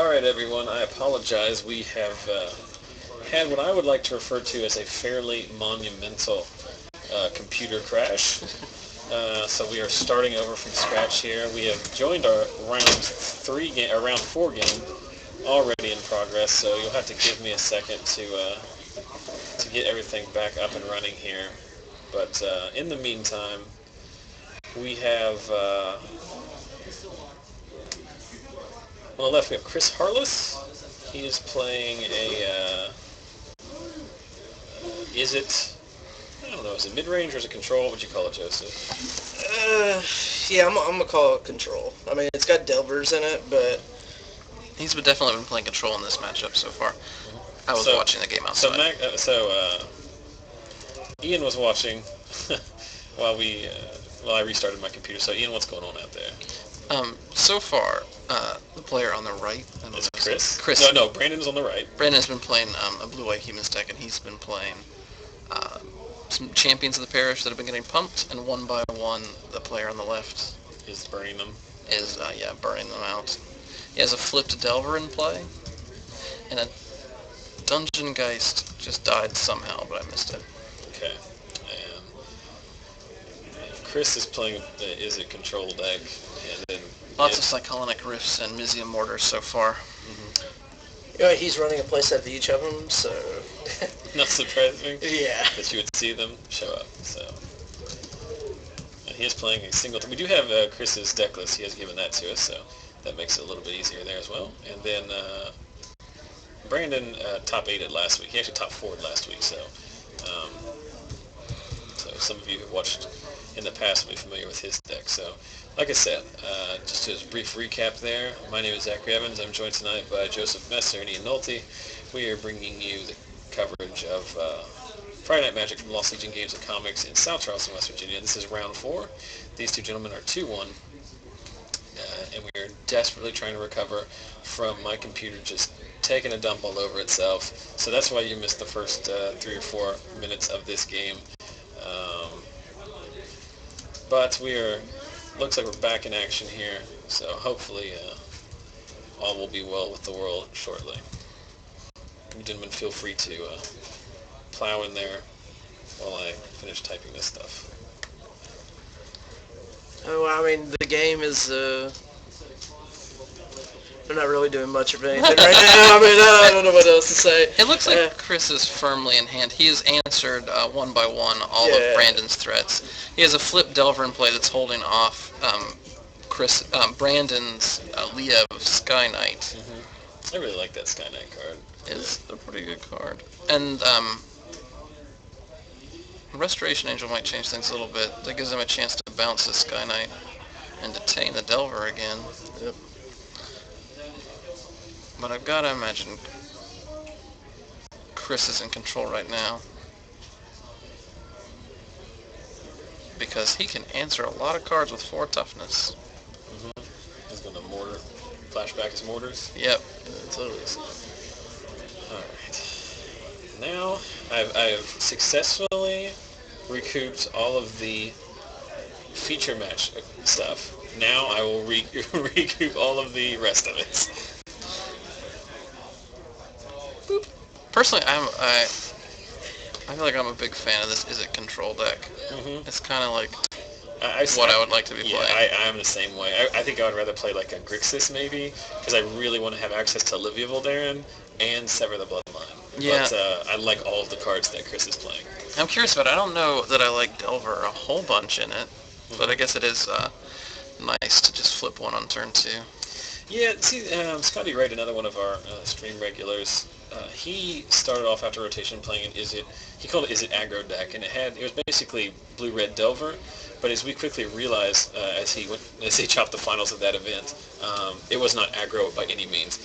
Alright everyone, I apologize. We have had what I would like to refer to as a fairly monumental computer crash. So we are starting over from scratch here. We have joined our round 4 game already in progress, so you'll have to give me a second to get everything back up and running here. But in the meantime, we have on the left we have Chris Harless. He is playing a I don't know, is it mid-range or is it control? What would you call it, Joseph? Yeah, I'm gonna call it control. I mean, it's got Delvers in it, but he's definitely been playing control in this matchup so far. I was watching the game outside. Ian was watching while I restarted my computer. So Ian, what's going on out there? So far, the player on the right is Chris. Chris. No, Brandon's on the right. Brandon's been playing a blue-white humans deck, and he's been playing some champions of the parish that have been getting pumped, and one by one, the player on the left is burning them. Burning them out. He has a flipped Delver in play, and a Dungeon Geist just died somehow, but I missed it. Okay. And Chris is playing the Izzet Control deck, and then lots of Cyclonic Rifts and Mizzium Mortars so far. Mm-hmm. Yeah, he's running a playset of each of them, so not surprising. Yeah, that you would see them show up. So and he is playing a single. We do have Chris's deck list. He has given that to us, so that makes it a little bit easier there as well. And then Brandon top 8'd last week. He actually top 4'd last week. So some of you who watched in the past will be familiar with his deck. So, like I said, just as a brief recap there, my name is Zachary Evans. I'm joined tonight by Joseph Messer and Ian Nolte. We are bringing you the coverage of Friday Night Magic from Lost Legion Games and Comics in South Charleston, West Virginia. This is round 4. These two gentlemen are 2-1, and we are desperately trying to recover from my computer just taking a dump all over itself. So that's why you missed the first 3 or 4 minutes of this game. But looks like we're back in action here, so hopefully all will be well with the world shortly. You gentlemen, feel free to plow in there while I finish typing this stuff. Oh, I mean, the game is, they're not really doing much of anything right now. I mean, I don't know what else to say. It looks like Chris is firmly in hand. He has answered one by one all of Brandon's threats. He has a flip Delver in play that's holding off Brandon's Liev Sky Knight. Mm-hmm. I really like that Sky Knight card. It's a pretty good card. And Restoration Angel might change things a little bit. That gives him a chance to bounce the Sky Knight and detain the Delver again. Yep. But I've got to imagine Chris is in control right now, because he can answer a lot of cards with 4 toughness. Mm-hmm. He's going to flashback his mortars. Yep. Totally. Alright. Now, I've successfully recouped all of the feature match stuff. Now I will recoup all of the rest of it. Personally, I feel like I'm a big fan of this Izzet Control deck. Mm-hmm. It's kind of like what I would like to be playing. I'm the same way. I think I would rather play like a Grixis maybe, because I really want to have access to Olivia Voldaren and Sever the Bloodline. Yeah. But I like all of the cards that Chris is playing. I'm curious about it. I don't know that I like Delver a whole bunch in it, but I guess it is nice to just flip one on turn 2. Yeah, see, Scotty Wright, another one of our stream regulars, he started off after rotation playing an Izzet. He called it Izzet aggro deck, and it was basically blue-red Delver. But as we quickly realized, as he chopped the finals of that event, it was not aggro by any means.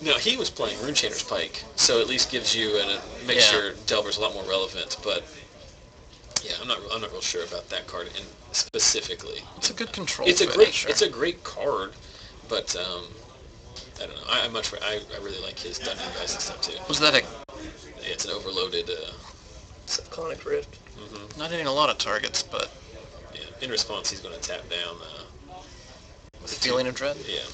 Now he was playing Runechainer's Pike, so at least gives you makes your Delvers a lot more relevant. But yeah, I'm not real sure about that card specifically. It's a good control. It's a great card, but I don't know. I really like his Dungeon Geists and stuff too. Was that it's an overloaded Cyclonic Rift. Mm-hmm. Not hitting a lot of targets, but yeah. In response, he's going to tap down the Feeling of Dread. Yeah.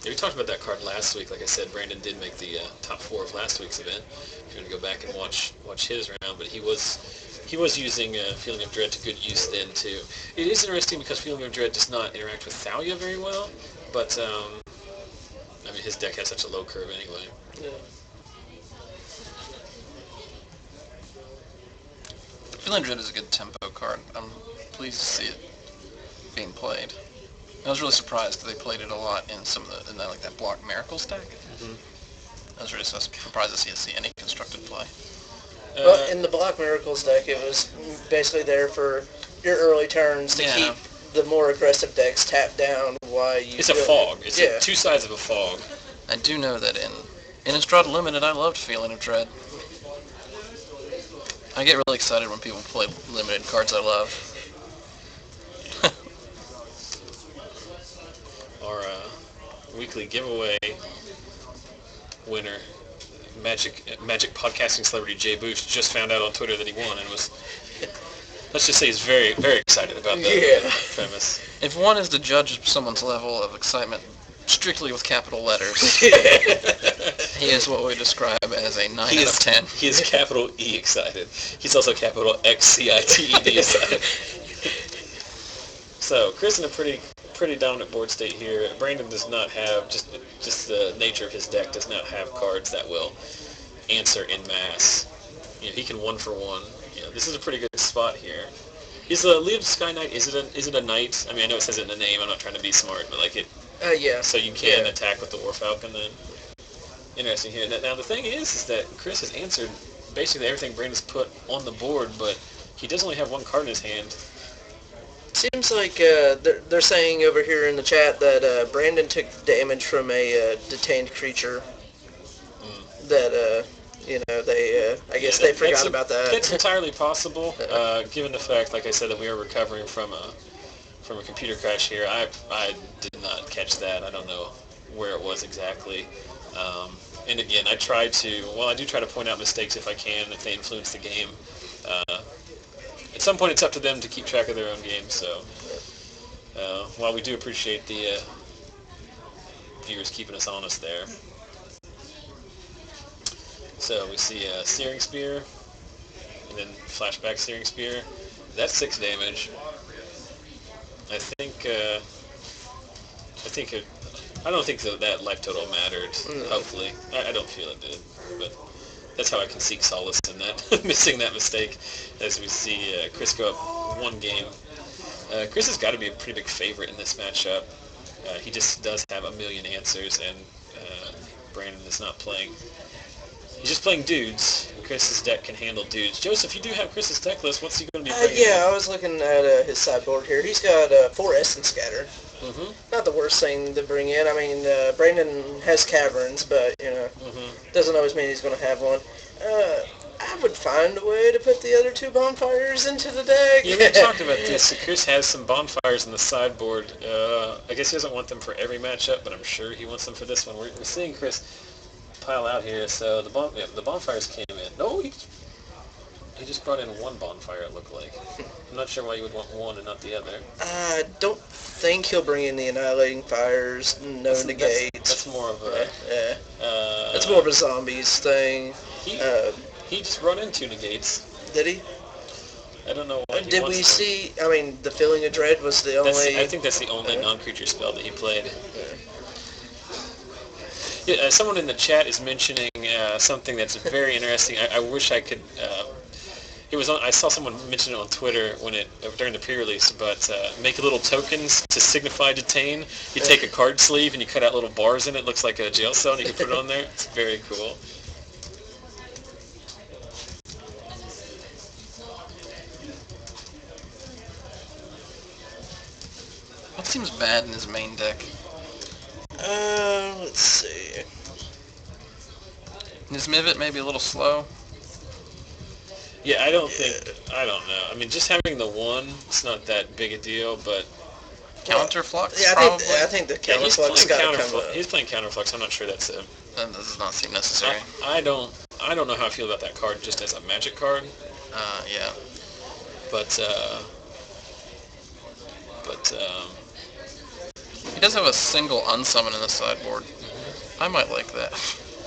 Yeah, we talked about that card last week. Like I said, Brandon did make the top 4 of last week's event. If you want to go back and watch his round, but he was using Feeling of Dread to good use then too. It is interesting because Feeling of Dread does not interact with Thalia very well, but I mean his deck has such a low curve anyway. Yeah. Feeling Dread is a good tempo card. I'm pleased to see it being played. I was really surprised that they played it a lot in some of the like that Block Miracle stack. I was really surprised to see any constructed play. Well, in the Block Miracles deck, it was basically there for your early turns to keep the more aggressive decks tapped down while you... It's a fog. It's two sides of a fog. I do know that in Innistrad Limited, I loved Feeling of Dread. I get really excited when people play limited cards I love. Our weekly giveaway winner, Magic podcasting celebrity Jay Boosh, just found out on Twitter that he won and was, let's just say, he's very, very excited about that premise. If one is to judge someone's level of excitement strictly with capital letters, he is what we describe as a 9 out of 10. He is capital E excited. He's also capital XCITED excited. So, Chris in a pretty dominant board state here. Brandon does not have, just the nature of his deck does not have cards that will answer in mass. You know, he can 1-for-1. You know, this is a pretty good spot here. Is the Lead of Sky Knight, is it a knight? I mean, I know it says it in the name, I'm not trying to be smart, but like it... yeah. So you can attack with the War Falcon then? Interesting here. Now the thing is that Chris has answered basically everything Brandon's put on the board, but he does only have one card in his hand. Seems like they're saying over here in the chat that Brandon took damage from a detained creature. That I guess they forgot about that. It's entirely possible, given the fact, like I said, that we are recovering from a computer crash here. I did not catch that. I don't know where it was exactly. And again, I do try to point out mistakes if I can, if they influence the game. At some point, it's up to them to keep track of their own game. So, while we do appreciate the viewers keeping us honest there. So we see Searing Spear, and then flashback Searing Spear. That's 6 damage. I don't think that life total mattered. Hopefully, I don't feel it did, but. That's how I can seek solace in that, missing that mistake, as we see Chris go up 1 game. Chris has got to be a pretty big favorite in this matchup. He just does have a million answers, and Brandon is not playing. He's just playing dudes, and Chris's deck can handle dudes. Joseph, you do have Chris's deck list. What's he going to be bringing? I was looking at his sideboard here. He's got 4 Essence Scatter. Not the worst thing to bring in. I mean, Brandon has Caverns, but, doesn't always mean he's going to have one. I would find a way to put the other 2 Bonfires into the deck. Yeah, we talked about this. Chris has some Bonfires in the sideboard. I guess he doesn't want them for every matchup, but I'm sure he wants them for this one. We're seeing Chris pile out here, so the Bonfires came in. No, he just brought in 1 Bonfire, it looked like. I'm not sure why you would want one and not the other. I don't think he'll bring in the Annihilating Fires, Negate. That's more of a... that's more of a zombies thing. He just brought in 2 Negates. Did he? I don't know why Did we see... I mean, the Feeling of Dread was the only... I think that's the only non-creature spell that he played. Yeah, someone in the chat is mentioning something that's very interesting. I wish I could... I saw someone mention it on Twitter during the pre-release, but make little tokens to signify detain. You take a card sleeve and you cut out little bars in it. Looks like a jail cell, and you can put it on there. It's very cool. What seems bad in his main deck? Let's see. Niv-Mizzet maybe a little slow. Yeah, I don't know. I mean, just having the 1, it's not that big a deal, but... Counterflux, probably? I think the Counterflux got to come up. He's playing Counterflux. I'm not sure that's it. That does not seem necessary. I don't know how I feel about that card just as a Magic card. Yeah. But He does have a single unsummon in the sideboard. I might like that.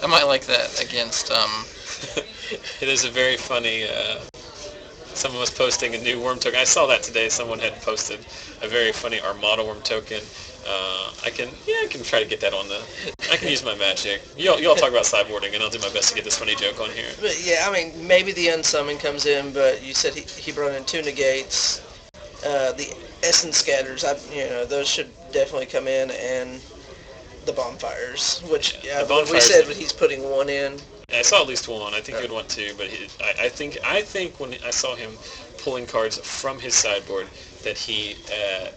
I might like that against, It is a very funny, someone was posting a new worm token. I saw that today. Someone had posted a very funny Armada worm token. I can try to get that on I can use my magic. Y'all talk about sideboarding, and I'll do my best to get this funny joke on here. But yeah, I mean, maybe the Unsummon comes in, but you said he brought in 2 negates. The Essence Scatters, those should definitely come in, and the Bonfires, which we said he's putting 1 in. Yeah, I saw at least 1. I think he would want 2, but I think when I saw him pulling cards from his sideboard that he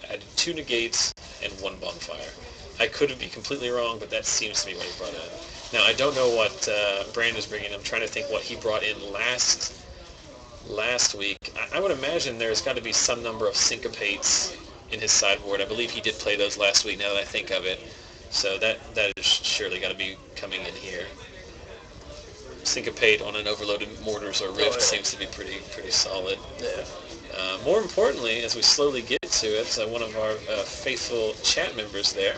had 2 negates and 1 Bonfire. I could be completely wrong, but that seems to be what he brought in. Now, I don't know what Brand is bringing. I'm trying to think what he brought in last week. I would imagine there's got to be some number of syncopates in his sideboard. I believe he did play those last week, now that I think of it. So that is surely got to be coming in here. Syncopate on an overloaded Mortars or Rift seems to be pretty solid. Yeah. More importantly, as we slowly get to it, one of our faithful chat members there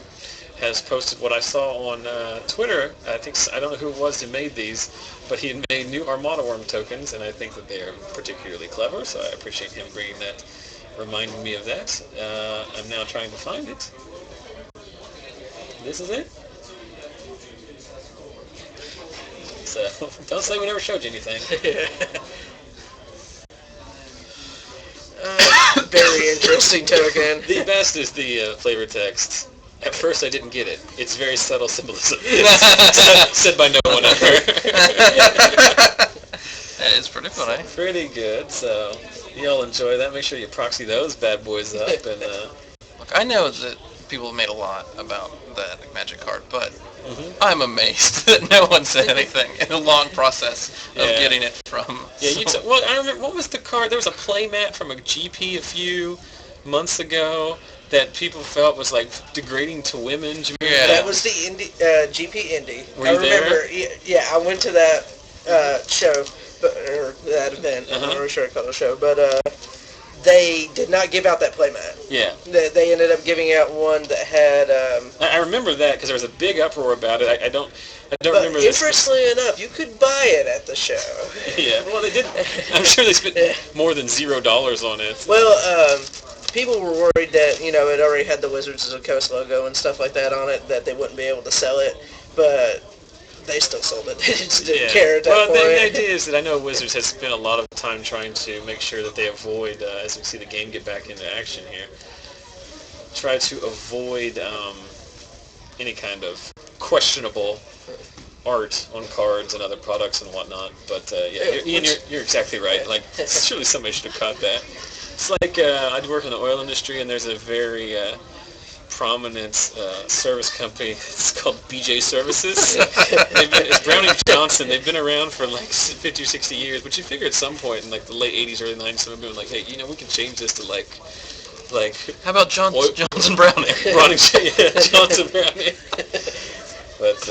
has posted what I saw on Twitter. I don't know who it was who made these, but he had made new Armada Worm tokens, and I think that they are particularly clever, so I appreciate him bringing that, reminding me of that. I'm now trying to find it. This is it. So, don't say we never showed you anything. Very interesting token. The best is the flavor text. At first I didn't get it. It's very subtle symbolism. Said by no one ever. It's pretty funny. Pretty good, so y'all enjoy that. Make sure you proxy those bad boys up. And Look, I know that people have made a lot about that Magic card, but I'm amazed that no one said anything in a long process of getting it from. Yeah, I remember, what was the card? There was a playmat from a GP a few months ago that people felt was like degrading to women. Do you remember that was the GP Indy. Were you remember. Yeah, I went to that show, or that event. I'm not really sure I called it a show, but they did not give out that playmat. Yeah. They ended up giving out one that had. I remember that because there was a big uproar about it. I don't remember this. Interestingly enough, you could buy it at the show. Yeah. Well, they did. I'm sure they spent more than $0 on it. Well, people were worried that it already had the Wizards of the Coast logo and stuff like that on it, that they wouldn't be able to sell it, but they still sold it. They just didn't care at that point. Well, the idea is that I know Wizards has spent a lot of time trying to make sure that they avoid, as we see the game get back into action here, try to avoid any kind of questionable art on cards and other products and whatnot. But Ian, you're exactly right. Like, surely somebody should have caught that. It's like I work in the oil industry, and there's a very prominent service company. It's called BJ Services. It's Browning Johnson. They've been around for like 50 or 60 years, but you figure at some point in like the late 80s, early 90s, someone would be like, hey, we can change this to like how about Johnson Browning? Johnson Browning. But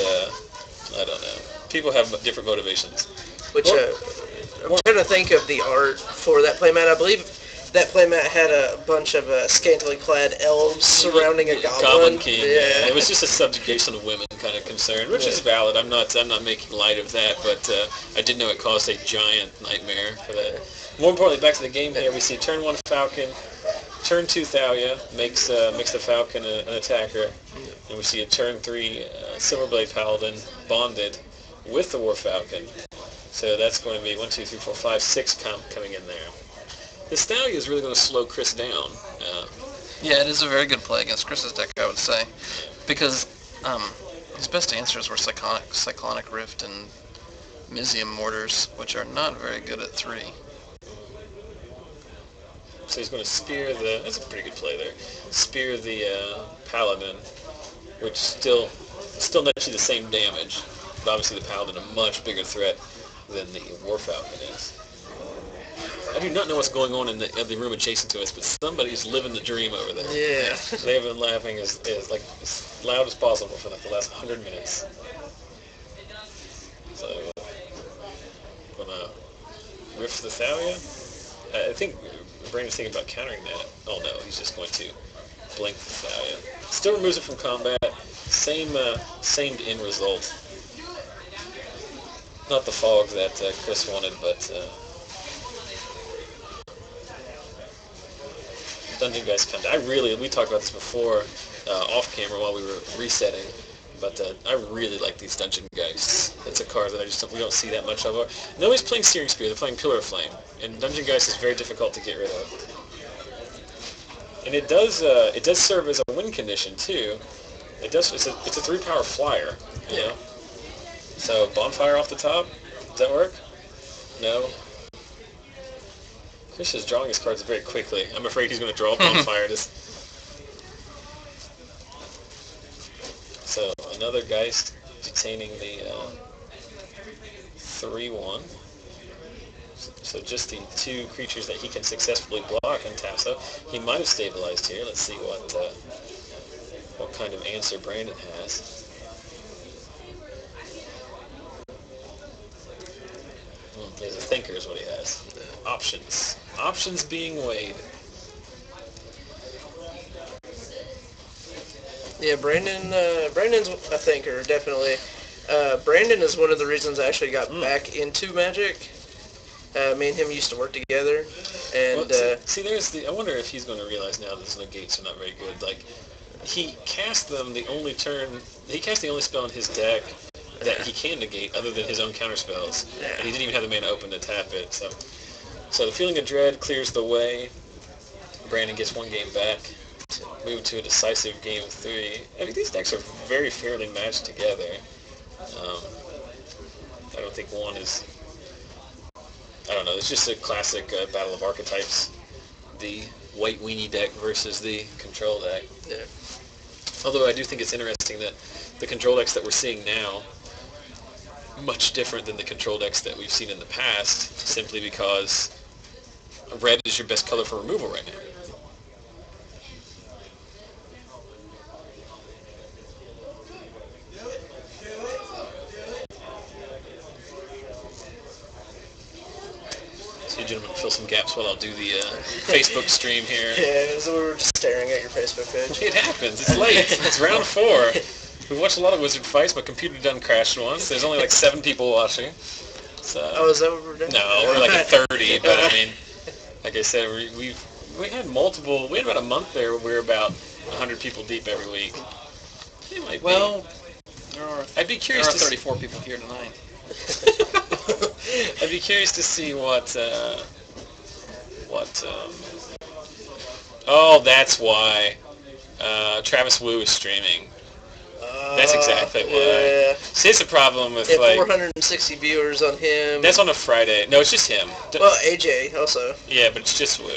I don't know. People have different motivations. Which I'm trying to think of the art for that playmat. I believe that playmat had a bunch of scantily clad elves surrounding a goblin. King. Yeah. It was just a subjugation of women kind of concern, which is valid. I'm not making light of that, but I did know it caused a giant nightmare for that. More importantly, back to the game here, we see turn 1 Falcon, turn 2 Thalia makes the Falcon an attacker, and we see a turn 3 Silverblade Paladin bonded with the War Falcon. So that's going to be 1, 2, 3, 4, 5, 6 coming in there. The Thalia is really going to slow Chris down. Yeah, it is a very good play against Chris's deck, I would say, because his best answers were Cyclonic Rift and Mizzium Mortars, which are not very good at 3. So he's going to spear that's a pretty good play there. Spear the Paladin, which still nets you the same damage, but obviously the Paladin a much bigger threat than the War Falcon is. I do not know what's going on in the room adjacent to us, but somebody's living the dream over there. Yeah. They have been laughing as loud as possible for like the last 100 minutes. So, gonna rift the Thalia. I think Brandon's thinking about countering that. Oh no, he's just going to blink yeah. Still removes it from combat. Same end result. Not the fog that Chris wanted, but Dungeon Geists come down. We talked about this before off camera while we were resetting, but I really like these Dungeon Geists. It's a card that we don't see that much of. Nobody's playing Searing Spear, they're playing Pillar of Flame, and Dungeon Geist is very difficult to get rid of. And it does serve as a win condition too. It's a 3-power flyer, you know. So Bonfire off the top, does that work? No. Chris is drawing his cards very quickly. I'm afraid he's going to draw Bonfire. So another Geist detaining the 3/1. So just the 2 creatures that he can successfully block and tap. So he might have stabilized here. Let's see what kind of answer Brandon has. There's a thinker is what he has. Options. Options being weighed. Yeah, Brandon's a thinker, definitely. Brandon is one of the reasons I actually got back into Magic. Me and him used to work together, and I wonder if he's going to realize now that his negates are not very good. Like, he cast them the only spell in his deck that he can negate other than his own counter spells, and he didn't even have the mana open to tap it. So the Feeling of Dread clears the way. Brandon gets 1 game back. Move to a decisive game 3. I mean, these decks are very fairly matched together. I don't think one is... I don't know, it's just a classic battle of archetypes. The white weenie deck versus the control deck. Yeah. Although I do think it's interesting that the control decks that we're seeing now, much different than the control decks that we've seen in the past, simply because red is your best color for removal right now. So you gentlemen fill some gaps while I'll do the Facebook stream here. Yeah, so we were just staring at your Facebook page. It happens. It's late. It's round 4. We watched a lot of Wizard fights. My computer done crashed once. There's only like 7 people watching. So, is that what we're doing? No, we're like at 30. But I mean, like I said, we had multiple. We had about a month there where we were about 100 people deep every week. It might be. I'd be curious. There are 34 people here tonight. I'd be curious to see what. Oh, that's why. Travis Wu is streaming. That's exactly why. Yeah. See, it's a problem with 460 viewers on him. That's on a Friday. No, it's just him. Well, AJ also. Yeah, but it's just Wu.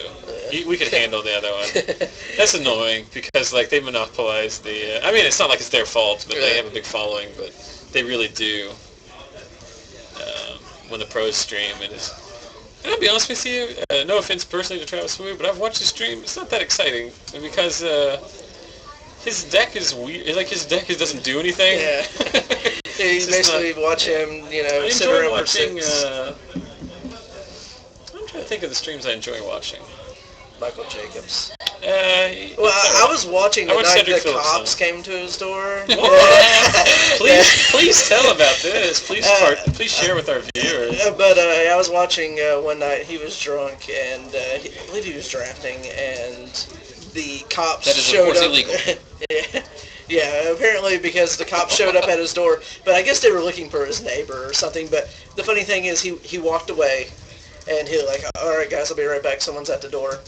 We could handle the other one. That's annoying because they monopolize the. I mean, it's not like it's their fault, but they have a big following. But they really do. When the pros stream, it is. And I'll be honest with you. No offense personally to Travis Wu, but I've watched his stream. It's not that exciting because. His deck is weird. Like, his deck doesn't do anything. Yeah. You basically watch him, sit around for 6. I'm trying to think of the streams I enjoy watching. Michael Jacobs. Well, I was watching the night the cops came to his door. Please tell about this. Please share with our viewers. But I was watching one night. He was drunk, and I believe he was drafting, and the cops showed up. That is, of course, illegal. Yeah, apparently because the cops showed up at his door. But I guess they were looking for his neighbor or something. But the funny thing is he walked away, and he was like, all right, guys, I'll be right back. Someone's at the door.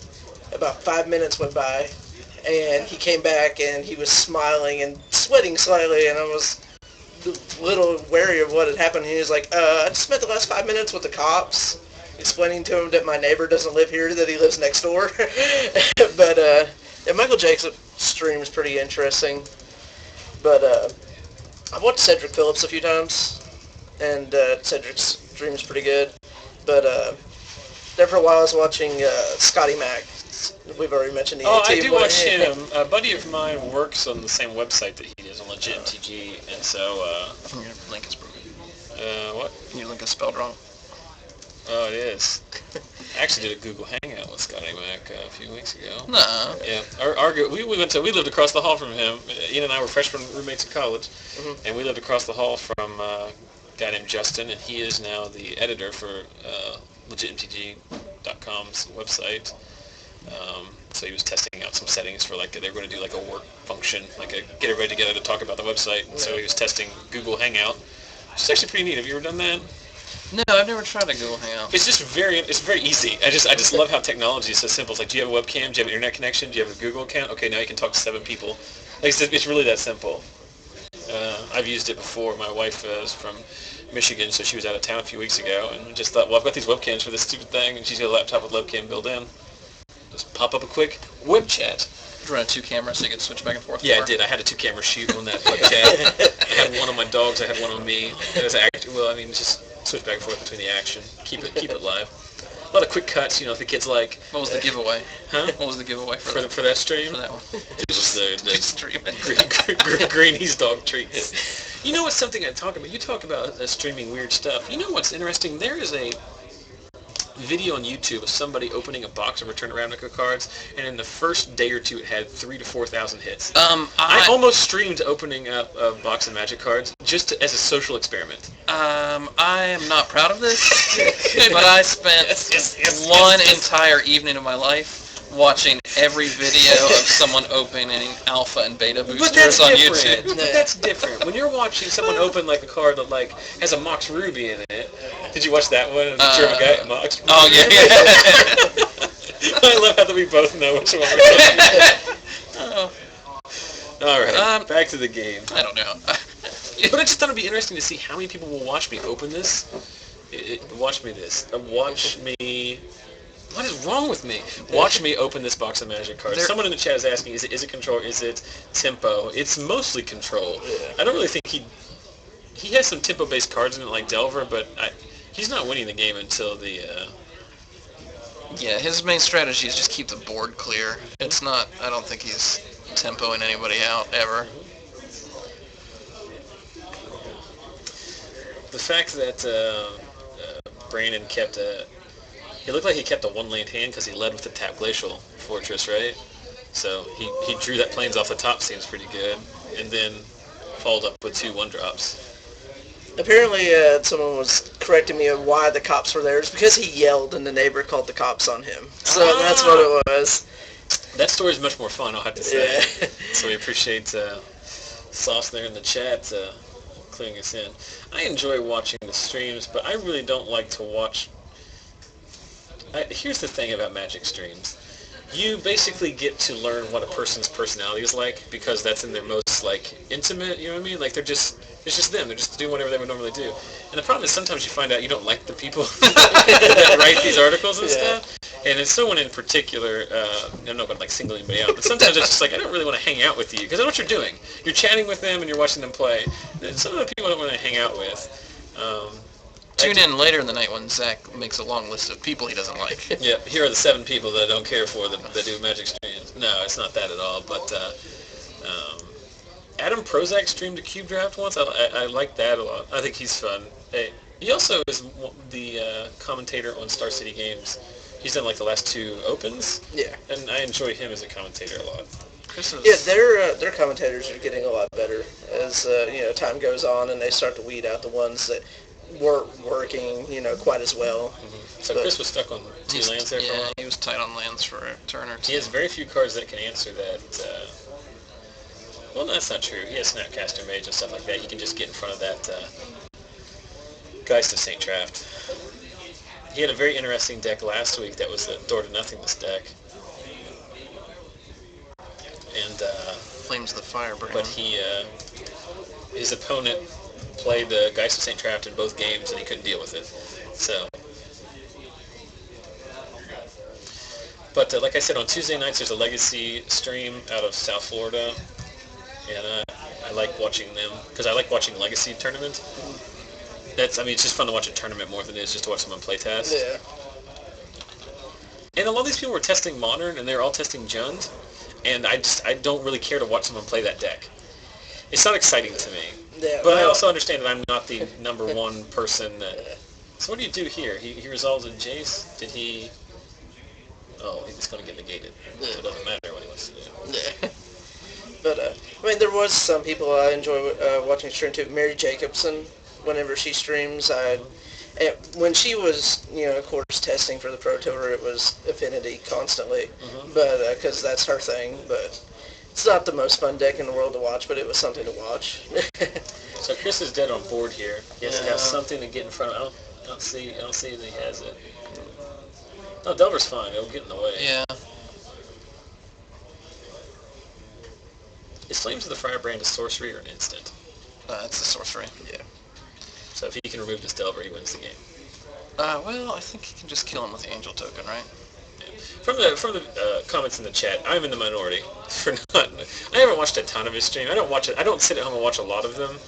About 5 minutes went by, and he came back, and he was smiling and sweating slightly, and I was a little wary of what had happened. He was like, I just spent the last 5 minutes with the cops, explaining to him that my neighbor doesn't live here, that he lives next door. But Michael Jacobs' stream is pretty interesting. But I've watched Cedric Phillips a few times, and Cedric's stream is pretty good. But there for a while I was watching Scotty Mac. We've already mentioned the I do watch him. A buddy of mine works on the same website that he does, on Legit MTG, and so... Your link is broken. What? Your link is spelled wrong. Oh, it is. I actually did a Google Hangout with Scotty Mac a few weeks ago. No. Yeah, we lived across the hall from him. Ian and I were freshman roommates in college, and we lived across the hall from a guy named Justin, and he is now the editor for legitmtg.com's website. So he was testing out some settings for they were going to do a work function, get everybody together to talk about the website. And so he was testing Google Hangout, which is actually pretty neat. Have you ever done that? No, I've never tried to Google Hangout. It's very easy. I just love how technology is so simple. It's do you have a webcam? Do you have an internet connection? Do you have a Google account? Okay, now you can talk to 7 people. It's really that simple. I've used it before. My wife is from Michigan, so she was out of town a few weeks ago, and just thought, well, I've got these webcams for this stupid thing, and she's got a laptop with webcam built in. Just pop up a quick web chat. Did you run 2 cameras so you could switch back and forth? Yeah, I did. I had a 2-camera shoot on that web chat. I had one on my dogs. I had one on me. It was just switch back and forth between the action. Keep it live. A lot of quick cuts, the kids like. What was the giveaway? Huh? What was the giveaway for that stream? For that one. It was the stream. Greenie's dog treats. You know what's something I talk about? You talk about streaming weird stuff. You know what's interesting? There is a video on YouTube of somebody opening a box of Return to Ravnica cards, and in the first day or two it had 3,000 to 4,000 hits. I almost streamed opening up a box of Magic cards just as a social experiment. I am not proud of this, but I spent one entire evening of my life watching every video of someone opening alpha and beta boosters on YouTube. But that's different. When you're watching someone open a card that has a Mox Ruby in it. Did you watch that one? The German guy at Mox Ruby? Oh yeah. I love how we both know which one we're talking about. All right, back to the game. I don't know. But I just thought it'd be interesting to see how many people will watch me open this. Watch me. What is wrong with me? Watch me open this box of Magic cards. Someone in the chat is asking, is it Control? Is it Tempo? It's mostly Control. Yeah. I don't really think he has some Tempo-based cards in it like Delver, but he's not winning the game until the... Yeah, his main strategy is just keep the board clear. It's not... I don't think he's tempoing anybody out, ever. The fact that Brandon kept a... It looked like he kept a 1-land hand because he led with the Tap Glacial Fortress, right? So he drew that plains off the top, seems pretty good, and then followed up with 2 1-drops. Apparently, someone was correcting me on why the cops were there. It's because he yelled and the neighbor called the cops on him. So that's what it was. That story is much more fun, I'll have to say. Yeah. So we appreciate Sauce there in the chat cluing us in. I enjoy watching the streams, but I really don't like to watch... here's the thing about Magic streams. You basically get to learn what a person's personality is like because that's in their most intimate, you know what I mean? It's just them. They're just doing whatever they would normally do. And the problem is sometimes you find out you don't like the people that write these articles and stuff. And it's someone in particular, I'm not going to single anybody out, but sometimes it's just I don't really want to hang out with you because I know what you're doing. You're chatting with them and you're watching them play. And some of the people I don't want to hang out with. Tune in later in the night when Zach makes a long list of people he doesn't like. Yeah, here are the 7 people that I don't care for that do Magic streams. No, it's not that at all. But Adam Prozac streamed a Cube Draft once. I like that a lot. I think he's fun. He also is the commentator on Star City Games. He's done the last 2 opens. Yeah. And I enjoy him as a commentator a lot. Yeah, their commentators are getting a lot better as time goes on and they start to weed out the ones that weren't working, quite as well. Mm-hmm. So Chris was stuck on 2 lands there for a while. He was tight on lands for a turn or 2. He has very few cards that can answer that. Well, no, that's not true. He has Snapcaster Mage and stuff like that. He can just get in front of that Geist of St. Traft. He had a very interesting deck last week that was the Door to Nothingness deck. And Flames of the Firebrand. But his opponent played the Geist of St. Traft in both games, and he couldn't deal with it. So, but like I said, on Tuesday nights there's a Legacy stream out of South Florida, and I like watching them because I like watching Legacy tournaments. It's just fun to watch a tournament more than it is just to watch someone play test. Yeah. And a lot of these people were testing Modern, and they're all testing Jund, and I don't really care to watch someone play that deck. It's not exciting to me. Yeah, but I also understand that I'm not the number one person that So what do you do here? He resolves a Jace. Did he... Oh, he's going to get negated. So it doesn't matter what he wants to do. Yeah. But, I mean, there was some people I enjoy watching stream too. Mary Jacobson, whenever she streams, when she was, of course, testing for the Pro Tour, it was Affinity constantly, but because that's her thing. But it's not the most fun deck in the world to watch, but it was something to watch. So Chris is dead on board here. He has to have something to get in front of. I don't see that he has it. No, Delver's fine. It'll get in the way. Yeah. Is Flames of the Firebrand a sorcery or an instant? It's a sorcery. Yeah. So if he can remove this Delver, he wins the game. Well, I think he can just kill him with the Angel token, right? Yeah. From the comments in the chat, I'm in the minority for not. I haven't watched a ton of his stream. I don't watch it. I don't sit at home and watch a lot of them.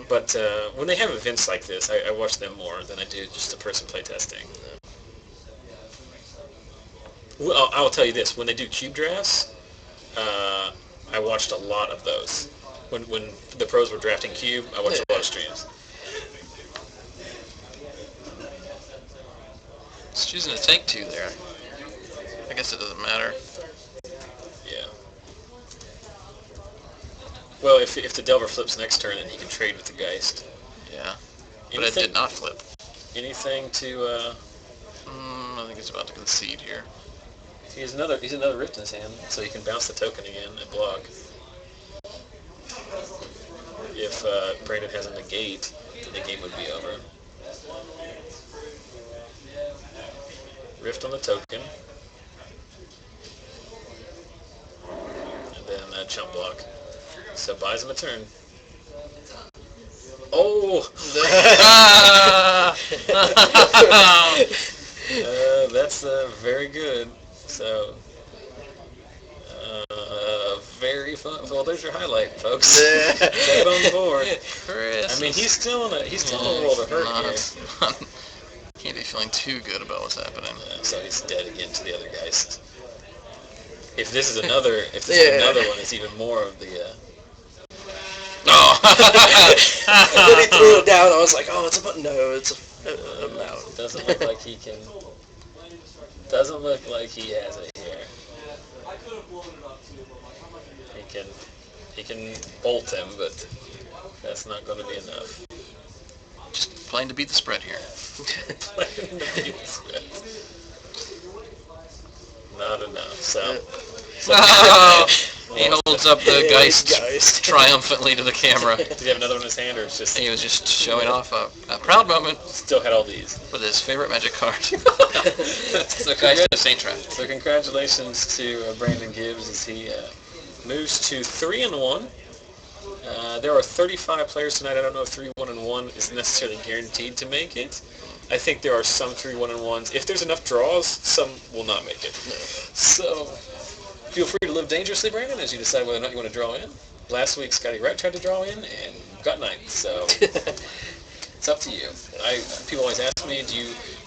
But when they have events like this, I watch them more than I do just a person playtesting. Well, I will tell you this: when they do cube drafts, I watched a lot of those. When the pros were drafting cube, I watched a lot of streams. He's choosing to take 2 there. I guess it doesn't matter. Yeah. Well, if the Delver flips next turn, then he can trade with the Geist. Yeah. But it did not flip. Anything to... I think he's about to concede here. He's another Rift in his hand, so he can bounce the token again and block. If Brandon has a Negate, the game would be over. Rift on the token. And then jump block. So buys him a turn. Oh! That's very good. So, very fun. Well, there's your highlight, folks. Dead on the board. Chris. I mean, he's still in a world of hurt here. Can't be feeling too good about what's happening. So he's dead again to the other Geist. If this is another one, it's even more of the. Oh! And then he threw it down. I was like, oh, it's a button. No, it's a mount. It doesn't look like he can. Doesn't look like he has it here. He can bolt him, but that's not going to be enough. Just playing to beat the spread here. Playing to beat the spread. Not enough. So. He holds up the Geist triumphantly to the camera. Did he have another one in his hand, or it's just... He was just showing off a proud moment. Still had all these. With his favorite Magic card. So Geist to Saint Trap. So congratulations to Brandon Gibbs as he moves to 3-1. There are 35 players tonight. I don't know if 3-1-1 is necessarily guaranteed to make it. I think there are some 3-1-1s. If there's enough draws, some will not make it. So... Feel free to live dangerously, Brandon, as you decide whether or not you want to draw in. Last week, Scotty Wright tried to draw in and got 9th, so it's up to you. People always ask me,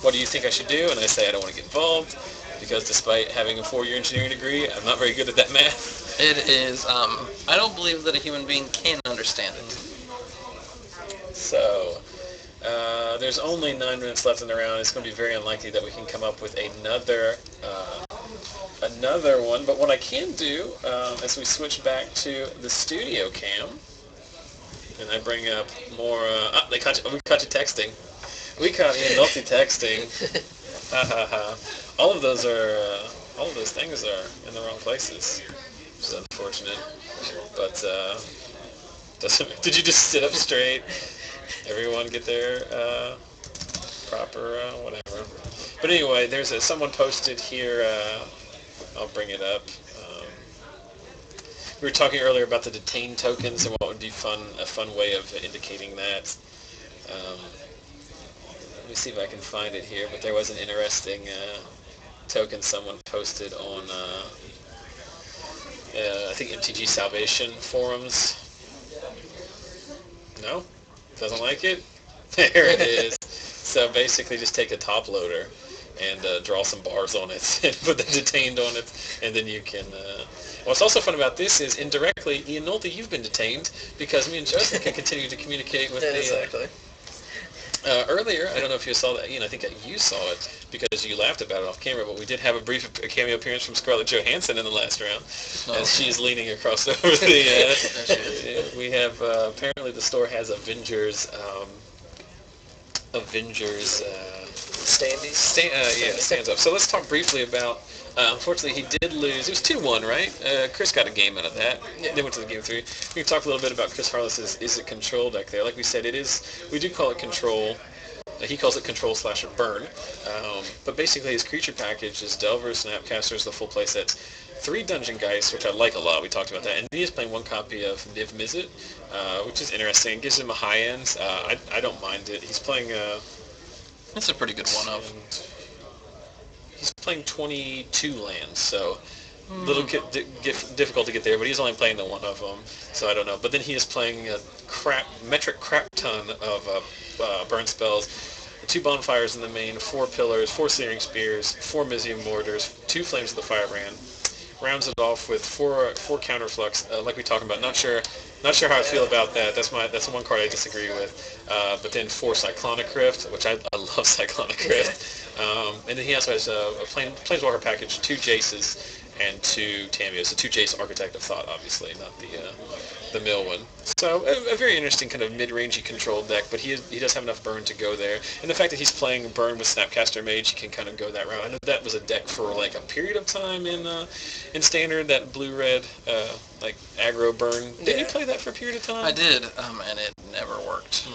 what do you think I should do? And I say I don't want to get involved, because despite having a 4-year engineering degree, I'm not very good at that math. It is, I don't believe that a human being can understand it. So, there's only 9 minutes left in the round. It's going to be very unlikely that we can come up with another one, but what I can do, as we switch back to the studio cam, and I bring up more, we caught you texting. We caught Ian multitasking. Ha ha ha. All of those things are in the wrong places, which is unfortunate. But, did you just sit up straight? Everyone get their, proper, whatever. But anyway, there's someone posted here, I'll bring it up. We were talking earlier about the detained tokens and what would be a fun way of indicating that. Let me see if I can find it here, but there was an interesting token someone posted on, I think MTG Salvation forums. No? Doesn't like it? There it is. So basically just take a top loader and draw some bars on it and put the detained on it, and then you can... What's also fun about this is, indirectly, Ian Nolte, you've been detained, because me and Joseph can continue to communicate with Exactly. Earlier, I don't know if you saw that, Ian, I think that you saw it because you laughed about it off camera, but we did have a brief cameo appearance from Scarlett Johansson in the last round, as she is leaning across over the, we have, apparently the store has Avengers, stands up. So let's talk briefly about, unfortunately he did lose, it was 2-1, right? Chris got a game out of that. Yeah. They went to the game 3. We can talk a little bit about Chris Harless's Izzet Control deck there. Like we said, we do call it Control. He calls it Control/Burn. But basically his creature package is Delvers, Snapcasters, the full play sets, 3 Dungeon Geists, which I like a lot. We talked about that. And he is playing 1 copy of Niv-Mizzet, which is interesting. It gives him a high end. I don't mind it. He's playing... That's a pretty good one-up. He's playing 22 lands, so a little difficult to get there, but he's only playing the one of them, so I don't know. But then he is playing a metric crap ton of burn spells, 2 Bonfires in the main, 4 Pillars, 4 Searing Spears, 4 Mizzium Mortars, 2 Flames of the Firebrand. Rounds it off with 4 Counterflux, like we talked about. Not sure how I feel about that. That's the one card I disagree with. But then 4 Cyclonic Rift, which I love Cyclonic Rift. And then he also has a Planeswalker package, 2 Jaces and 2 Tamiyo. So 2 Jace Architect of Thought, obviously, not the mill one. So a very interesting kind of mid-rangey controlled deck, but he does have enough burn to go there. And the fact that he's playing burn with Snapcaster Mage, he can kind of go that route. I know that was a deck for like a period of time in Standard, that blue-red like aggro burn. Did you play that for a period of time? I did, and it never worked.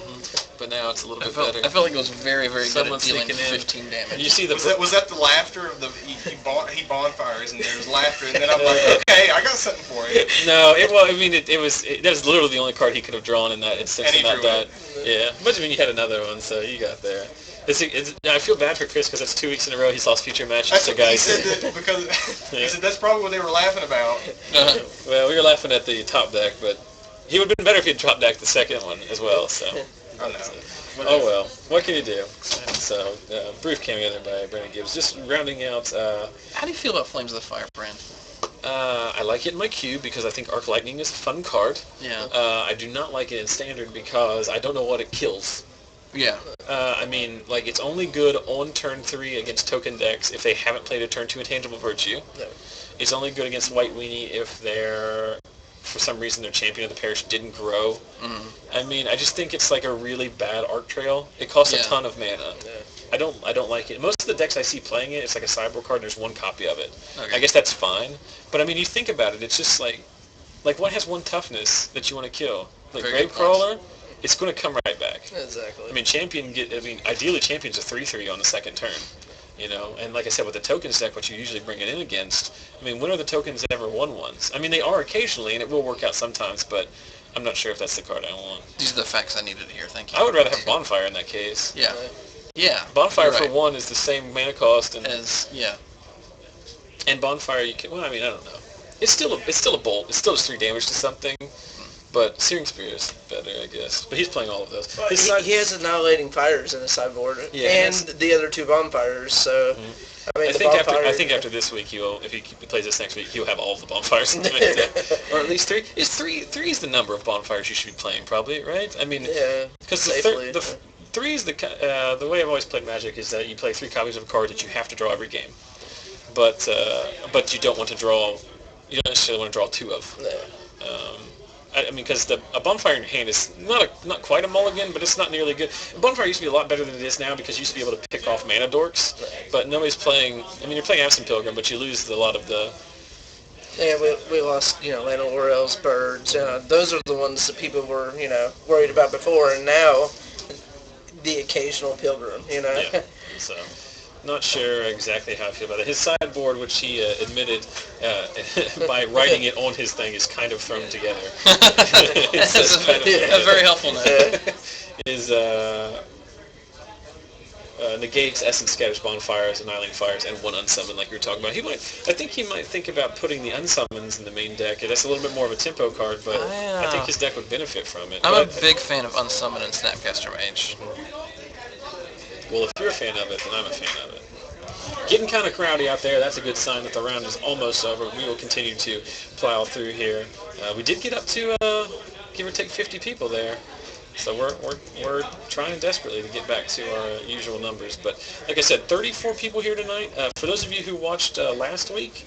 But now it's a little bit better. I felt like it was very, very good at dealing 15 damage. And you see was that the laughter of he bonfires and there was laughter, and then I'm like, okay, I got something for you. No, that was literally the only card he could have drawn in that instance, and not that. Yeah, but I mean, you had another one, so you got there. I feel bad for Chris because that's 2 weeks in a row he's lost future matches to guys. He said that because he said that's probably what they were laughing about. Well, we were laughing at the top deck, but he would have been better if he had dropped deck the second one as well. So. Oh no. Oh well, what can you do? So, brief cameo there by Brandon Gibbs. Just rounding out. How do you feel about Flames of the Firebrand? I like it in my queue because I think Arc Lightning is a fun card. Yeah. I do not like it in Standard because I don't know what it kills. Yeah. I mean, like, it's only good on turn 3 against token decks if they haven't played a turn 2 Intangible Virtue. No. It's only good against White Weenie if for some reason their Champion of the Parish didn't grow. I mean, I just think it's like a really bad Arc Trail. It costs a ton of mana. Yeah. I don't like it. Most of the decks I see playing it, it's like a sideboard card and there's 1 copy of it. Okay. I guess that's fine. But I mean, you think about it, it's just like what has 1 toughness that you want to kill? Like Gravecrawler, it's going to come right back. Exactly. I mean, ideally Champion's a 3/3 on the second turn. You know, and like I said, with the tokens deck, what you usually bring it in against, I mean, when are the tokens ever won ones? I mean, they are occasionally, and it will work out sometimes, but I'm not sure if that's the card I want. These are the facts I needed to hear, thank you. I would rather have Bonfire in that case. Yeah. Yeah. Bonfire for 1 is the same mana cost. Yeah. And Bonfire, I don't know. It's still a bolt. It still does 3 damage to something. But Searing Spear is better, I guess. But he's playing all of those. Well, he has Annihilating Fires in his sideboard, and the other 2 Bonfires. So, I mean, I think after this week, if he plays this next week, he'll have all of the Bonfires in the main deck, or at least 3. Three is the number of Bonfires you should be playing, probably, right? I mean, because the 3 is the way I've always played Magic is that you play 3 copies of a card that you have to draw every game, but you don't want to draw. You don't necessarily want to draw 2 of. I mean, because a Bonfire in your hand is not quite a mulligan, but it's not nearly good. Bonfire used to be a lot better than it is now because you used to be able to pick off mana dorks, but nobody's playing. I mean, you're playing Absent Pilgrim, but you lose a lot of the. Yeah, we lost, Land of Laurel's Birds. Those are the ones that people were, worried about before, and now the occasional Pilgrim, Yeah. So. Not sure exactly how I feel about it. His sideboard, which he admitted by writing it on his thing, is kind of thrown together. That's very helpful now. Is negates, essence scatters, bonfires, annihilating fires, and 1 unsummon, like you were talking about. I think he might think about putting the unsummons in the main deck. That's a little bit more of a tempo card, but I think his deck would benefit from it. I'm a big fan of Unsummon and Snapcaster Mage. Well, if you're a fan of it, then I'm a fan of it. Getting kind of crowdy out there. That's a good sign that the round is almost over. We will continue to plow through here. We did get up to, give or take, 50 people there. So we're trying desperately to get back to our usual numbers. But like I said, 34 people here tonight. For those of you who watched last week,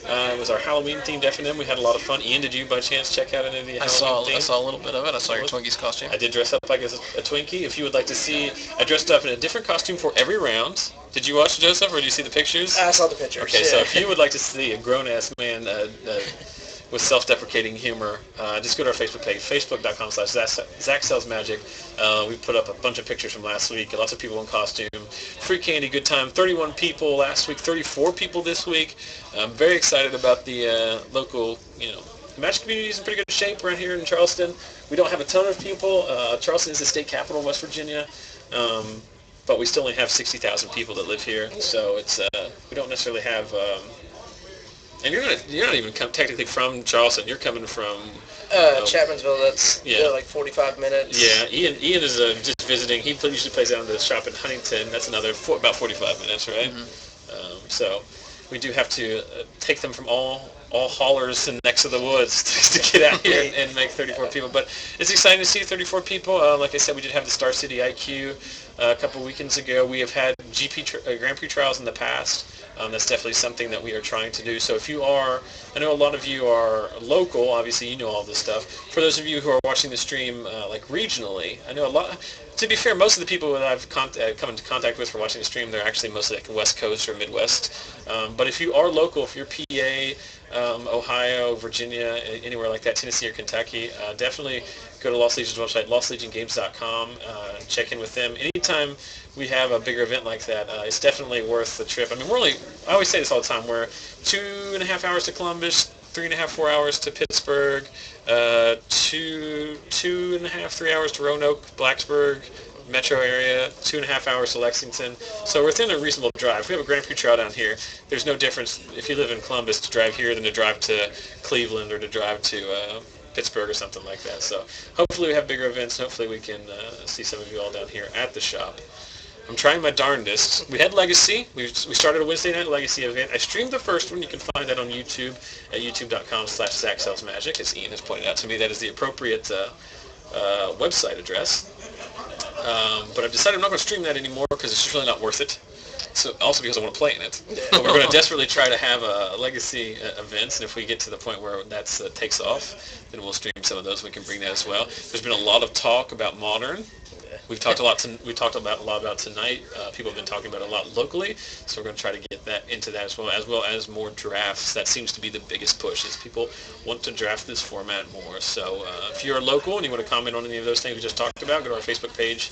it was our Halloween-themed FNM. We had a lot of fun. Ian, did you by chance check out any of the Halloween theme? I saw a little bit of it. I saw your Twinkies costume. I did dress up like a Twinkie. If you would like to see, I dressed up in a different costume for every round. Did you watch, Joseph, or did you see the pictures? I saw the pictures. Okay, so if you would like to see a grown-ass man with self-deprecating humor, just go to our Facebook page, facebook.com/ZachSellsMagic. We put up a bunch of pictures from last week. Lots of people in costume. Free candy, good time. 31 people last week, 34 people this week. I'm very excited about the local, Magic community is in pretty good shape around here in Charleston. We don't have a ton of people. Charleston is the state capital of West Virginia. But we still only have 60,000 people that live here, so it's we don't necessarily have. And you're not even technically from Charleston. You're coming from Chapmansville. That's like 45 minutes. Yeah, Ian is just visiting. He usually plays down to the shop in Huntington. That's another about 45 minutes, right? Mm-hmm. So we do have to take them from all hollers and necks of the woods to get out here and make 34 people. But it's exciting to see 34 people. Like I said, we did have the Star City IQ a couple weekends ago. We have had Grand Prix trials in the past. That's definitely something that we are trying to do. So if you are, I know a lot of you are local, obviously you know all this stuff. For those of you who are watching the stream like regionally, I know a lot. To be fair, most of the people that I've come into contact with for watching the stream, they're actually mostly like West Coast or Midwest. But if you are local, if you're PA, Ohio, Virginia, anywhere like that, Tennessee or Kentucky, definitely go to Lost Legion's website, lostlegiongames.com, check in with them. Anytime we have a bigger event like that, it's definitely worth the trip. I mean, I always say this all the time, we're 2.5 hours to Columbus, 3.5, 4 hours to Pittsburgh, 2.5, 3 hours to Roanoke, Blacksburg, metro area, 2.5 hours to Lexington. So we're within a reasonable drive. If we have a Grand Prix trial down here, there's no difference if you live in Columbus to drive here than to drive to Cleveland or to drive to Pittsburgh or something like that. So hopefully we have bigger events, and hopefully we can see some of you all down here at the shop. I'm trying my darndest. We had Legacy. We started a Wednesday night Legacy event. I streamed the first one. You can find that on YouTube at youtube.com/ZachSellsMagic. As Ian has pointed out to me, that is the appropriate website address. But I've decided I'm not going to stream that anymore because it's just really not worth it. So also because I want to play in it. But we're going to desperately try to have Legacy events, and if we get to the point where that takes off, then we'll stream some of those. We can bring that as well. There's been a lot of talk about Modern. We've talked a lot about tonight. People have been talking about it a lot locally, so we're going to try to get that into that as well as more drafts. That seems to be the biggest push, is people want to draft this format more. So if you're local and you want to comment on any of those things we just talked about, go to our Facebook page.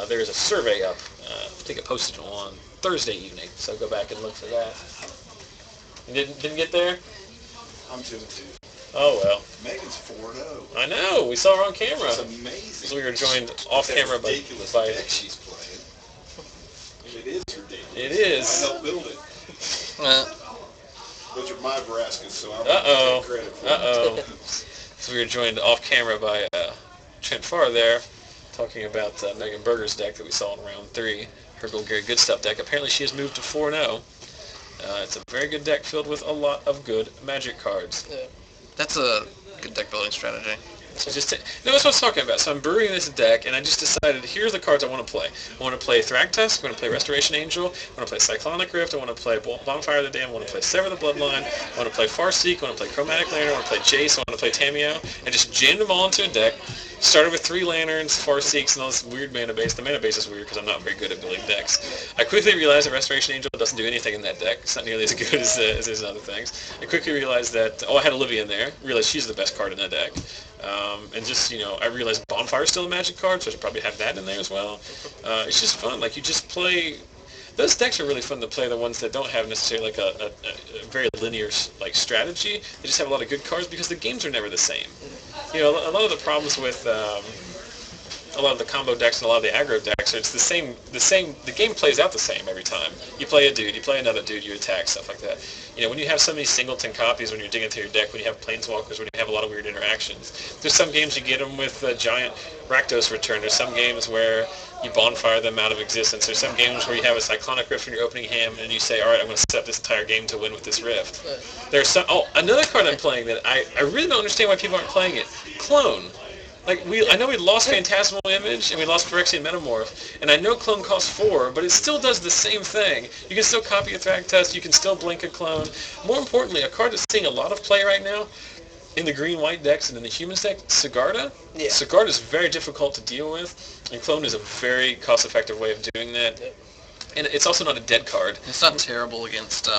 There is a survey up. I think I posted on Thursday evening, so go back and look for that. You didn't get there? I'm 2-2. Oh, well. Megan's 4-0. I know. We saw her on camera. It's amazing. So we were joined off camera by... ridiculous deck she's playing. It is ridiculous. It is. I helped build it. Those are my Braskas, so I'm going to take credit for it. So we were joined off camera by Trent Farr there, talking about Megan Berger's deck that we saw in round 3. Her Gary Good Stuff deck. Apparently she has moved to 4-0. It's a very good deck filled with a lot of good Magic cards. Yeah. That's a good deck building strategy. So that's what I was talking about. So I'm brewing this deck, and I just decided, here's the cards I want to play. I want to play Thragtusk, I want to play Restoration Angel, I want to play Cyclonic Rift, I want to play Bonfire of the Dam, I want to play Sever the Bloodline, I want to play Farseek, I want to play Chromatic Lantern, I want to play Jace, I want to play Tamiyo, and just jammed them all into a deck. Started with 3 Lanterns, Farseeks, and all this weird mana base. The mana base is weird because I'm not very good at building decks. I quickly realized that Restoration Angel doesn't do anything in that deck. It's not nearly as good as his other things. I quickly realized that, I had Olivia in there. Realized she's the best card in that deck. And just, I realized Bonfire's still a Magic card, so I should probably have that in there as well. It's just fun. Like, you just play... Those decks are really fun to play, the ones that don't have necessarily like a very linear like strategy. They just have a lot of good cards because the games are never the same. A lot of the problems with a lot of the combo decks and a lot of the aggro decks are it's the same. The game plays out the same every time. You play a dude, you play another dude, you attack, stuff like that. When you have so many singleton copies, when you're digging through your deck, when you have planeswalkers, when you have a lot of weird interactions. There's some games you get them with a giant Rakdos return. There's some games where you bonfire them out of existence. There's some games where you have a Cyclonic Rift in your opening hand and you say, all right, I'm going to set up this entire game to win with this Rift. There's another card I'm playing that I really don't understand why people aren't playing it. Clone. I know we lost Phantasmal Image and we lost Phyrexian Metamorph, and I know Clone costs 4, but it still does the same thing. You can still copy a Thragtusk, you can still blink a clone. More importantly, a card that's seeing a lot of play right now in the green-white decks and in the humans deck, Sigarda. Yeah. Sigarda is very difficult to deal with, and Clone is a very cost-effective way of doing that. And it's also not a dead card. It's not terrible against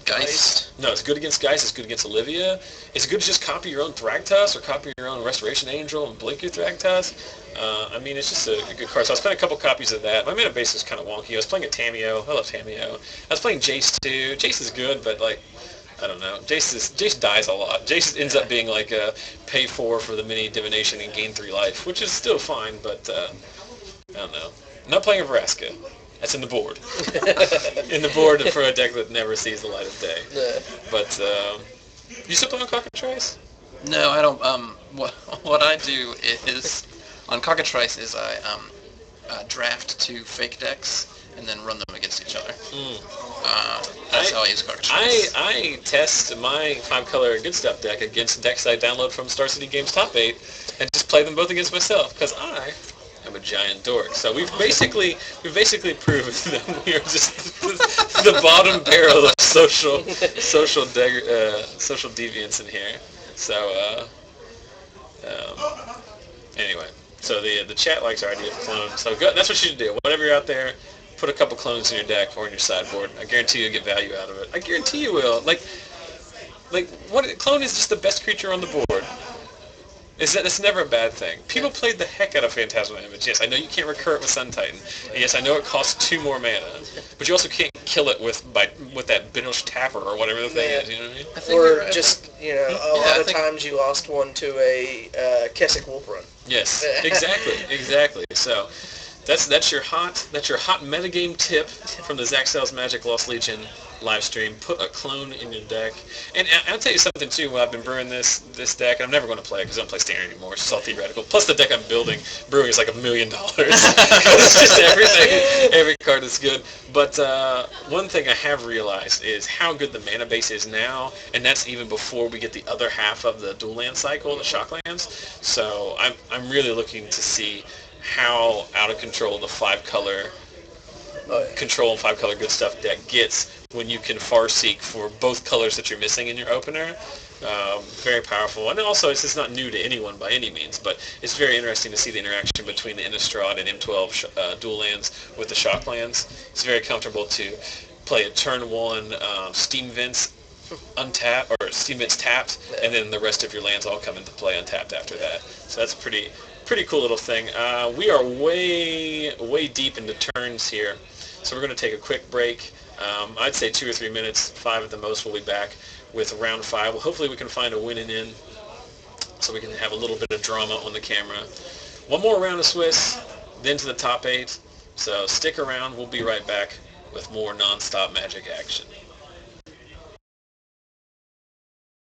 Geist. No, it's good against Geist, it's good against Olivia. It's good to just copy your own Thragtusk or copy your own Restoration Angel and blink your Thragtusk. I mean, it's just a good card. So I spent a couple copies of that. My mana base is kind of wonky. I was playing a Tamiyo. I love Tamiyo. I was playing Jace too. Jace is good, but like, I don't know. Jace dies a lot. Jace ends up being like a pay 4 for the mini divination and gain 3 life, which is still fine, but I don't know. I'm not playing a Vraska. That's in the board. In the board for a deck that never sees the light of day. Yeah. But you still playing Cockatrice? No, I don't. What I do is on Cockatrice is I draft 2 fake decks and then run them against each other. That's how I use Cockatrice. I test my 5-color Good Stuff deck against decks I download from Star City Games Top 8 and just play them both against myself because I'm a giant dork. So we've basically proven that we are just the bottom barrel of social deviance in here. So anyway, so the chat likes our idea of clones. So that's what you should do. Whenever you're out there, put a couple clones in your deck or in your sideboard. I guarantee you'll get value out of it. I guarantee you will. Like what clone is just the best creature on the board. It's never a bad thing. People played the heck out of Phantasmal Image. Yes, I know you can't recur it with Sun Titan. And yes, I know it costs 2 more mana. But you also can't kill it with that Binosh Tapper or whatever the thing is, you know what I mean? Or just, a lot of times you lost one to a Kessig Wolf Run. Yes, exactly. So that's your hot metagame tip from the Zach Sells Magic Lost Legion live stream. Put a clone in your deck. And I'll tell you something too, while I've been brewing this deck, and I'm never going to play it because I don't play Standard anymore. It's all theoretical. Plus the deck I'm brewing is like $1 million. It's just every card is good. But one thing I have realized is how good the mana base is now, and that's even before we get the other half of the dual land cycle, the Shocklands. So I'm really looking to see how out of control the 5-color control and 5-color Good Stuff deck gets when you can Farseek for both colors that you're missing in your opener. Very powerful. And also, it's not new to anyone by any means, but it's very interesting to see the interaction between the Innistrad and M12 dual lands with the Shocklands. It's very comfortable to play a turn 1 Steam Vents untap or Steam Vents tapped, and then the rest of your lands all come into play untapped after that. So that's a pretty cool little thing. We are way deep into turns here, so we're going to take a quick break. I'd say 2 or 3 minutes, 5 at the most. We'll be back with round 5. Well, hopefully we can find a win and in, so we can have a little bit of drama on the camera. One more round of Swiss, then to the top 8. So stick around. We'll be right back with more non-stop Magic action.